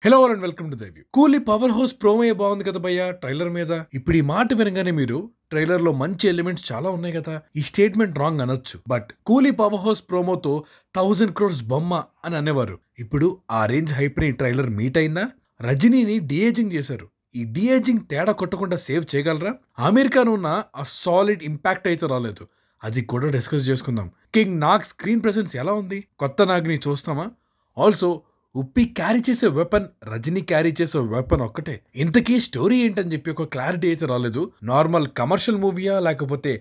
Hello and welcome to the view. కూలీ power house promo బాగుంది కదా భయ్య ట్రైలర్ మీద. ఇప్పుడు ఈ మాట వినగానే మీరు ట్రైలర్ లో మంచి ఎలిమెంట్స్ చాలా ఉన్నాయి కదా, ఈ స్టేట్మెంట్ రాంగ్ అనొచ్చు. బట్ కూలీ పవర్ హౌస్ ప్రోమోతో 1000 crores బొమ్మ అని అనేవారు. ఇప్పుడు ఆ రేంజ్ హైప్ ని ట్రైలర్ మీట్ అయిందా? రజనీని డిఏజింగ్ చేశారు. ఈ డిఏజింగ్ తేడా కొట్టకుండా సేవ్ చేయగలరా? ఆమీర్ ఖాన్ ఉన్న ఆ సాలిడ్ ఇంపాక్ట్ అయితే రాలేదు. అది కూడా డిస్కస్ చేసుకుందాం. కింగ్ నాగ్ స్క్రీన్ ప్రెసెన్స్ ఎలా ఉంది? కొత్త నాగ్ని చూస్తామా? ఆల్సో ఉప్పి క్యారీ చేసే వెపన్, రజనీ క్యారీ చేసే వెపన్ ఒక్కటే. ఇంతకీ స్టోరీ ఏంటని చెప్పి ఒక క్లారిటీ అయితే రాలేదు. నార్మల్ కమర్షియల్ మూవీయా లేకపోతే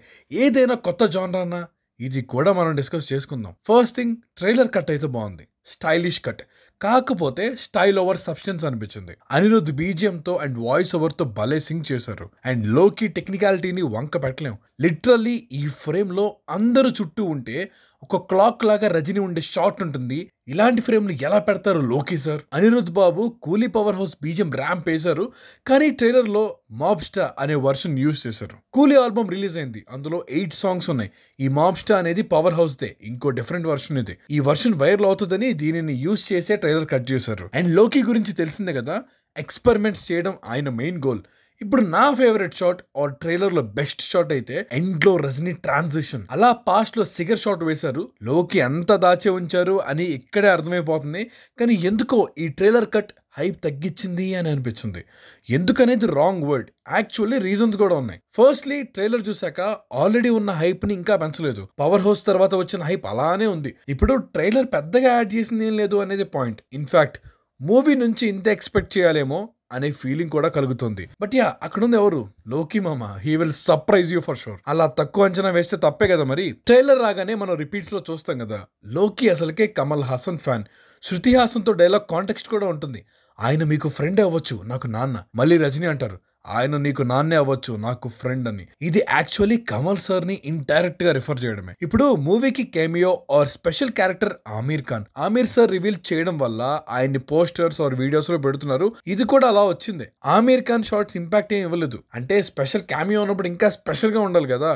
ఏదైనా కొత్త జానరానా? ఇది కూడా మనం డిస్కస్ చేసుకుందాం. ఫస్ట్ థింగ్, ట్రైలర్ కట్ అయితే బాగుంది, స్టైలిష్ కట్. కాకపోతే స్టైల్ ఓవర్ సబ్స్టెన్స్ అనిపించింది. అనిరుద్ధ్ బీజిఎం తో అండ్ వాయిస్ ఓవర్ తో భలే సింగ్ చేశారు. అండ్ లోకి టెక్నికాలిటీని వంక పెట్టలేం. లిటరల్లీ ఈ ఫ్రేమ్ లో అందరూ చుట్టూ ఉంటే ఒక క్లాక్ లాగా రజనీ ఉండే షాట్ ఉంటుంది. ఇలాంటి ఫ్రేమ్లు ఎలా పెడతారు లోకి సార్? అనిరుద్ధ్ బాబు కూలీ పవర్ హౌస్ బీజిఎం ర్యాంప్ వేశారు, కానీ ట్రైలర్ లో మాబ్స్టా అనే వర్షన్ యూజ్ చేశారు. కూలీ ఆల్బమ్ రిలీజ్ అయింది, అందులో 8 సాంగ్స్ ఉన్నాయి. ఈ మాబ్స్టా అనేది పవర్ హౌస్ దే ఇంకో డిఫరెంట్ వర్షన్ ఇది. ఈ వర్షన్ వైరల్ అవుతుందని దీనిని యూజ్ చేసే ట్రైలర్ కట్ చేశారు. అండ్ లోకి గురించి తెలిసిందే కదా, ఎక్స్పెరిమెంట్స్ చేయడం ఆయన మెయిన్ గోల్. ఇప్పుడు నా ఫేవరెట్ షాట్ ఆర్ ట్రైలర్ లో బెస్ట్ షాట్ అయితే ఎండ్ లో రజనీ ట్రాన్సిషన్. అలా పాస్ట్ లో సిగర్ షాట్ వేశారు. లోకి అంత దాచే ఉంచారు అని ఇక్కడే అర్థమైపోతుంది. కానీ ఎందుకో ఈ ట్రైలర్ కట్ హైప్ తగ్గించింది అని అనిపించింది. ఎందుకనేది రాంగ్ వర్డ్. యాక్చువల్లీ రీజన్స్ కూడా ఉన్నాయి. ఫస్ట్లీ, ట్రైలర్ చూసాక ఆల్రెడీ ఉన్న హైప్ ని ఇంకా పెంచలేదు. పవర్ హౌస్ తర్వాత వచ్చిన హైప్ అలానే ఉంది. ఇప్పుడు ట్రైలర్ పెద్దగా యాడ్ చేసింది ఏం లేదు అనేది పాయింట్. ఇన్ఫాక్ట్ మూవీ నుంచి ఇంత ఎక్స్పెక్ట్ చేయాలేమో అనే ఫీలింగ్ కూడా కలుగుతుంది. బట్ యా, అక్కడ ఉంది ఎవరు? లోకి మామ. He will surprise you for sure. అలా తక్కువ అంచనా వేస్తే తప్పే కదా మరి. ట్రైలర్ రాగానే మనం రిపీట్స్ లో చూస్తాం కదా, లోకి అసలుకే కమల్ హాసన్ ఫ్యాన్. శృతి హాసన్ తో డైలాగ్ కాంటెక్స్ట్ కూడా ఉంటుంది. ఆయన మీకు ఫ్రెండ్ అవ్వచ్చు, నాకు నాన్న. మళ్ళీ రజనీ అంటారు, ఆయన నీకు నాన్నే అవ్వచ్చు, నాకు ఫ్రెండ్ అని. ఇది యాక్చువల్లీ కమల్ సార్ ని ఇండైరెక్ట్ గా రిఫర్ చేయడమే. ఇప్పుడు మూవీకి cameo or special character Aamir Khan. Aamir sir reveal చేయడం వల్ల ఆయన్ని పోస్టర్స్ ఆర్ వీడియోస్ లో పెడుతున్నారు. ఇది కూడా అలా వచ్చింది. ఆమీర్ ఖాన్ షార్ట్స్ ఇంపాక్ట్ ఏం ఇవ్వలేదు. అంటే స్పెషల్ కెమియో ఉన్నప్పుడు ఇంకా స్పెషల్ గా ఉండాలి కదా,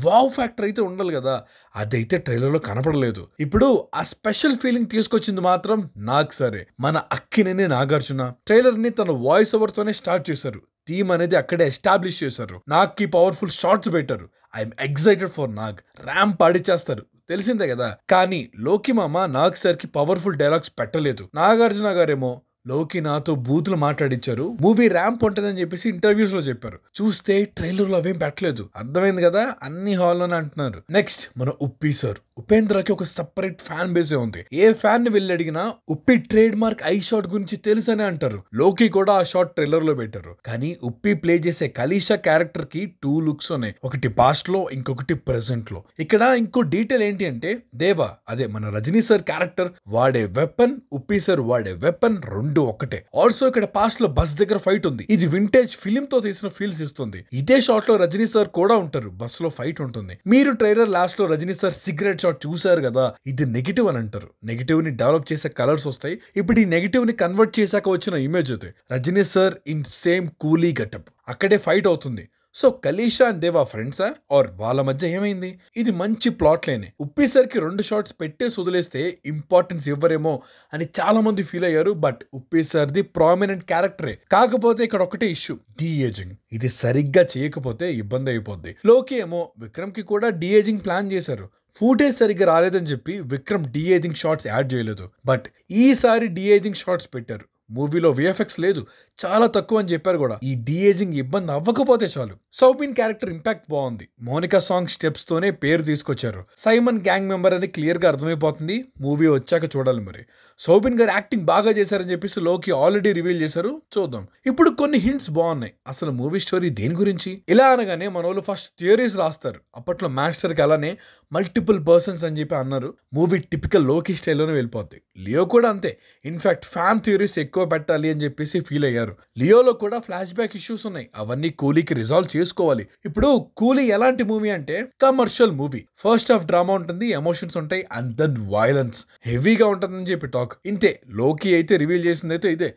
వావ్ ఫ్యాక్టర్ అయితే ఉండాలి కదా. అదైతే ట్రైలర్ లో కనపడలేదు. ఇప్పుడు ఆ స్పెషల్ ఫీలింగ్ తీసుకొచ్చింది మాత్రం నాగ్ సరే, మన అక్కినేని నాగార్జున. ట్రైలర్ ని తన వాయిస్ ఓవర్ తోనే స్టార్ట్ చేశారు. థీమ్ అనేది అక్కడే ఎస్టాబ్లిష్ చేశారు. నాగ్కి పవర్ఫుల్ షాట్స్ పెట్టారు. I'm excited for Nag. Ramp పాడిచేస్తారు, తెలిసిందే కదా. కానీ లోకి మామ నాగ్ సార్ కి పవర్ఫుల్ డైలాగ్స్ పెట్టలేదు. నాగార్జున గారేమో లోకి నాతో బూతులు మాట్లాడించారు, మూవీ ర్యాంప్ ఉంటుందని చెప్పేసి ఇంటర్వ్యూస్ లో చెప్పారు. చూస్తే ట్రైలర్ లో అవేం పెట్టలేదు. అర్థమైంది కదా, అన్ని హాల్లోనే అంటున్నారు. నెక్స్ట్ మన ఉప్పి సార్. ఉపేంద్రకి ఒక సపరేట్ ఫ్యాన్ బేసే ఉంది. ఏ ఫ్యాన్ ని వెళ్ళి అడిగినా ఉప్పి ట్రేడ్ మార్క్ ఐ షాట్ గురించి తెలుసనే అంటారు. లోకి కూడా ఆ షాట్ ట్రైలర్ లో పెట్టారు. కానీ ఉప్పి ప్లే చేసే కలీషా క్యారెక్టర్ కి 2 లుక్స్ ఉన్నాయి, ఒకటి పాస్ట్ లో, ఇంకొకటి ప్రెసెంట్ లో. ఇక్కడ ఇంకో డీటెయిల్ ఏంటి అంటే, దేవా అదే మన రజనీ సార్ క్యారెక్టర్ వాడే వెపన్, ఉప్పి సార్ వాడే వెపన్ రెండు ఒక్కటే. ఆల్సో ఇక్కడ పాస్ట్ లో బస్ దగ్గర ఫైట్ ఉంది. ఇది వింటేజ్ ఫిలిం తో తీసిన ఫీల్స్ ఇస్తుంది. ఇదే షాట్ లో రజనీ సార్ కూడా ఉంటారు, బస్ లో ఫైట్ ఉంటుంది. మీరు ట్రైలర్ లాస్ట్ లో రజనీ సార్ సిగరెట్ షాట్ చూసారు కదా, ఇది నెగిటివ్ అని అంటారు. నెగిటివ్ ని డెవలప్ చేసే కలర్స్ వస్తాయి. ఇప్పుడు ఈ నెగిటివ్ ని కన్వర్ట్ చేశాక వచ్చిన ఇమేజ్ అది రజనీ సార్ ఇన్ సేమ్ కూలీ గెటప్. అక్కడే ఫైట్ అవుతుంది. సో కలీషా అండ్ దేవా ఫ్రెండ్సా ఆర్ వాళ్ళ మధ్య ఏమైంది? ఇది మంచి ప్లాట్ లేనే. ఉప్పేసరికి 2 షాట్స్ పెట్టేసి వదిలేస్తే ఇంపార్టెన్స్ ఇవ్వరేమో అని చాలా మంది ఫీల్ అయ్యారు. బట్ ఉప్పేసరిది ప్రామినెంట్ క్యారెక్టరే. కాకపోతే ఇక్కడ ఒకటే ఇష్యూ, డీఏజింగ్. ఇది సరిగ్గా చేయకపోతే ఇబ్బంది అయిపోద్ది. లోకి ఏమో విక్రమ్ కి కూడా డీఏజింగ్ ప్లాన్ చేశారు. ఫూటేజ్ సరిగ్గా రాలేదని చెప్పి విక్రమ్ డీఏజింగ్ షాట్స్ యాడ్ చేయలేదు. బట్ ఈసారి డీఏజింగ్ షాట్స్ పెట్టారు. మూవీలో విఎఫ్ఎక్స్ లేదు, చాలా తక్కువ అని చెప్పారు కూడా. ఈ డీఏజింగ్ ఇబ్బంది అవ్వకపోతే చాలు. సౌబిన్ క్యారెక్టర్ ఇంపాక్ట్ బాగుంది. మోనికా సాంగ్ స్టెప్స్ తోనే పేరు తీసుకొచ్చారు. సైమన్ గ్యాంగ్ మెంబర్ అని క్లియర్ గా అర్థమైపోతుంది. మూవీ వచ్చాక చూడాలి మరి. సౌబిన్ గారు యాక్టింగ్ బాగా చేశారని చెప్పేసి లోకి ఆల్రెడీ రివీల్ చేశారు, చూద్దాం. ఇప్పుడు కొన్ని హింట్స్ బాగున్నాయి. అసలు మూవీ స్టోరీ దేని గురించి? ఇలా అనగానే మన వాళ్ళు ఫస్ట్ థియరీస్ రాస్తారు. అప్పట్లో మాస్టర్ కి అలానే మల్టిపుల్ పర్సన్స్ అని చెప్పి అన్నారు. మూవీ టిపికల్ లోకి స్టైల్లోనే వెళ్ళిపోద్ది. లియో కూడా అంతే. ఇన్ఫాక్ట్ ఫ్యాన్ థియరీస్ ఎక్కువ పెట్టాలి అని చెప్పేసి ఫీల్ అయ్యారు. లియోలో కూడా ఫ్లాష్ బ్యాక్ ఇష్యూస్ ఉన్నాయి, అవన్నీ కూలీకి రిజాల్వ్ చేసుకోవాలి. ఇప్పుడు కూలీ ఎలాంటి మూవీ అంటే commercial movie. First half drama ఉంటుంది, ఎమోషన్స్ ఉంటాయి, అండ్ దెన్ వైలెన్స్ హెవీగా ఉంటుందని చెప్పి టాక్. ఇంతే. లోకి అయితే రివీల్ చేసింది అయితే ఇదే.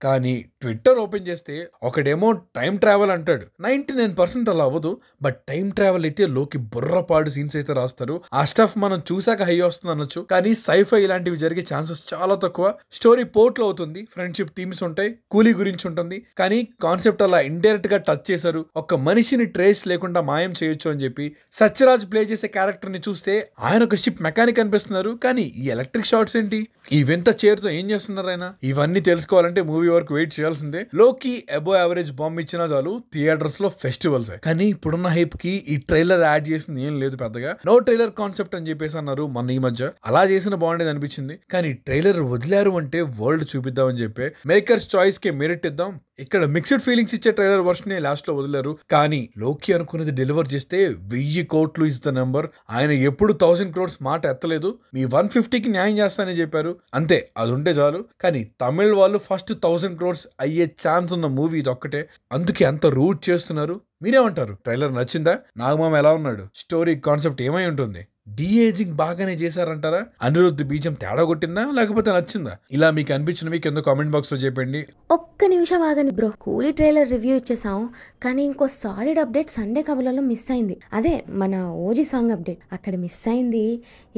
కానీ ట్విట్టర్ ఓపెన్ చేస్తే ఒకడేమో టైం ట్రావెల్ అంటాడు. 99% అలా అవ్వదు, బట్ టైం ట్రావెల్ అయితే లోకి బుర్రపాడు సీన్స్ అయితే రాస్తారు. ఆ స్టఫ్ మనం చూసాక హై వస్తుంది అనొచ్చు, కానీ సైఫై ఇలాంటివి జరిగే ఛాన్సెస్ చాలా తక్కువ. స్టోరీ పోర్ట్లో అవుతుంది, ఫ్రెండ్షిప్ థీమ్స్ ఉంటాయి, కూలీ గురించి ఉంటుంది, కానీ కాన్సెప్ట్ అలా ఇండైరెక్ట్ గా టచ్ చేశారు. ఒక మనిషిని ట్రేస్ లేకుండా మాయం చేయొచ్చు అని చెప్పి సత్యరాజ్ ప్లే చేసే క్యారెక్టర్ ని చూస్తే ఆయన ఒక షిప్ మెకానిక్ అనిపిస్తున్నారు, కానీ ఈ ఎలక్ట్రిక్ షార్ట్స్ ఏంటి, ఈ వింత చైర్తో ఏం చేస్తున్నారు ఆయన? ఇవన్నీ తెలుసుకోవాలంటే మూవీ వరకు వెయిట్ చేయాల్సిందే. లోకి అబో యావరేజ్ బాంబ్ ఇచ్చినా చాలు, థియేటర్స్ లో ఫెస్టివల్స్. కానీ ఇప్పుడున్న హైప్ కి ఈ ట్రైలర్ యాడ్ చేసింది ఏం లేదు పెద్దగా. నో ట్రైలర్ కాన్సెప్ట్ అని చెప్పేసి అన్నారు మన ఈ మధ్య, అలా చేసిన బాగుండేది అనిపించింది. కానీ ట్రైలర్ వదిలారు అంటే వరల్డ్ చూపిద్దామని చెప్పి మేకర్స్ చాయిస్ కి మెరిట్ ఇద్దాం. ఇక్కడ మిక్స్డ్ ఫీలింగ్స్ ఇచ్చే ట్రైలర్ వర్షన్ లాస్ట్ లో వదిలారు, కానీ లోకి అనుకున్నది డెలివర్ చేస్తే 1000 కోట్లు ఇస్ ద నెంబర్. ఆయన ఎప్పుడు 1000 crores మాట ఎత్తలేదు. మీ 150కి న్యాయం చేస్తానని చెప్పారు, అంతే, అది ఉంటే చాలు. కానీ తమిళ్ వాళ్ళు ఫస్ట్ 1000 crores అయ్యే ఛాన్స్ ఉన్న మూవీ ఇది ఒక్కటే, అందుకే అంత రూట్ చేస్తున్నారు. మీరేమంటారు? ట్రైలర్ నచ్చిందా? నాగమామ ఎలా ఉన్నాడు? స్టోరీ కాన్సెప్ట్ ఏమై ఉంటుంది? డీఏజింగ్ బాగానే చేశారంటారా? అనిరుద్ధ్ బీజం తేడా కొట్టిందా లేకపోతే నచ్చిందా? ఇలా మీకు అనిపించినవి కింద కామెంట్ బాక్స్ లో చెప్పండి. ఒక్క నిమిషం ఆగండి బ్రో, కూలీ ట్రైలర్ రివ్యూ ఇచ్చేసాం, కానీ ఇంకో సాలిడ్ అప్డేట్ సండే కబుర్లలో మిస్ అయింది. అదే మన ఓజీ సాంగ్ అప్డేట్, అక్కడ మిస్ అయింది,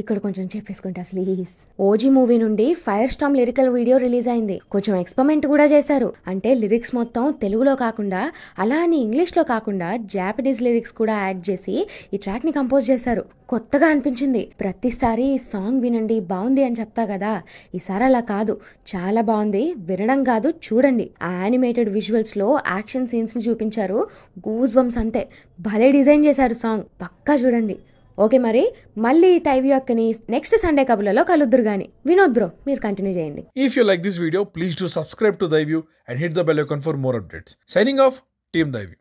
ఇక్కడ కొంచెం చెప్పేసుకుంటా ప్లీజ్. ఓజీ మూవీ నుండి fire Storm lyrical video release అయింది. కొంచెం ఎక్స్పెరిమెంట్ కూడా చేశారు, అంటే లిరిక్స్ మొత్తం తెలుగులో కాకుండా అలా అని ఇంగ్లీష్ లో కాకుండా జాపనీస్ లిరిక్స్ కూడా యాడ్ చేసి ఈ ట్రాక్ ని కంపోజ్ చేశారు. కొత్తగా అనిపించింది. ప్రతిసారి సాంగ్ వినండి బాగుంది అని చెప్తా కదా, ఈసారి అలా కాదు, చాలా బాగుంది, వినడం కాదు చూడండి. ఆ యానిమేటెడ్ విజువల్స్ లో యాక్షన్ సీన్స్ ని చూపించారు, గూస్ బంప్స్ అంతే, భలే డిజైన్ చేశారు సాంగ్, పక్కా చూడండి. ఓకే, మరి మళ్ళీ తైవ్యూ అక్కని నెక్స్ట్ సండే కబుర్లలో కలుద్దురు గాని. వినోద్ బ్రో మీరు కంటిన్యూ చేయండి. If you like this video please do subscribe to Daivyu and hit the bell icon for more updates. Signing off, team దైవ్యూ.